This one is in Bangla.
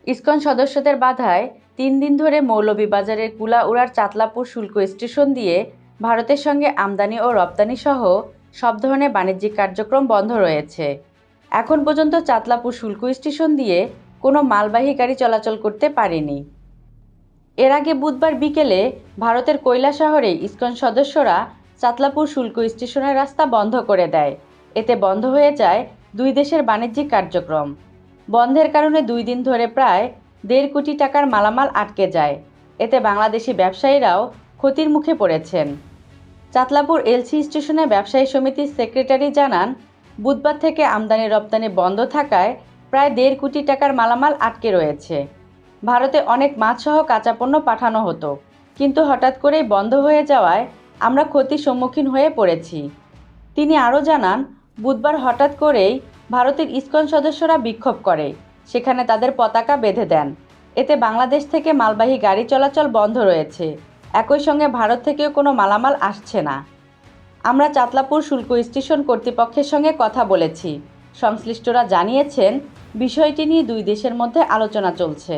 ইসকন সদস্যদের বাধায় ৩ দিন ধরে মৌলভীবাজারের কুলাউড়ার চাতলাপুর শুল্ক স্টেশন দিয়ে ভারতের সঙ্গে আমদানি ও রপ্তানি সহ সব ধরনের বাণিজ্যিক কার্যক্রম বন্ধ রয়েছে। এখন পর্যন্ত চাতলাপুর শুল্ক স্টেশন দিয়ে কোনো মালবাহী গাড়ি চলাচল করতে পারেনি। এর আগে বুধবার বিকেলে ভারতের কৈলাসহরে ইসকন সদস্যরা চাতলাপুর শুল্ক স্টেশনের রাস্তা বন্ধ করে দেয়। এতে বন্ধ হয়ে যায় দুই দেশের বাণিজ্যিক কার্যক্রম। বন্ধের কারণে 2 দিন ধরে প্রায় 1.5 কোটি টাকার মালামাল আটকে যায়। এতে বাংলাদেশি ব্যবসায়ীরাও ক্ষতির মুখে পড়েছেন। চাতলাপুর এলসি স্টেশনে ব্যবসায়ী সমিতির সেক্রেটারি জানান, বুধবার থেকে আমদানি রপ্তানি বন্ধ থাকায় প্রায় 1.5 কোটি টাকার মালামাল আটকে রয়েছে। ভারতে অনেক মাছসহ কাঁচা পণ্য পাঠানো হতো, কিন্তু হঠাৎ করেই বন্ধ হয়ে যাওয়ায় আমরা ক্ষতির সম্মুখীন হয়ে পড়েছি। তিনি আরও জানান, বুধবার হঠাৎ করেই ভারতের ইসকন সদস্যরা বিক্ষোভ করে, সেখানে তাদের পতাকা বেঁধে দেন। এতে বাংলাদেশ থেকে মালবাহী গাড়ি চলাচল বন্ধ রয়েছে। একই সঙ্গে ভারত থেকেও কোনো মালামাল আসছে না। আমরা চাতলাপুর শুল্ক স্টেশন কর্তৃপক্ষের সঙ্গে কথা বলেছি। সংশ্লিষ্টরা জানিয়েছেন, বিষয়টি নিয়ে দুই দেশের মধ্যে আলোচনা চলছে।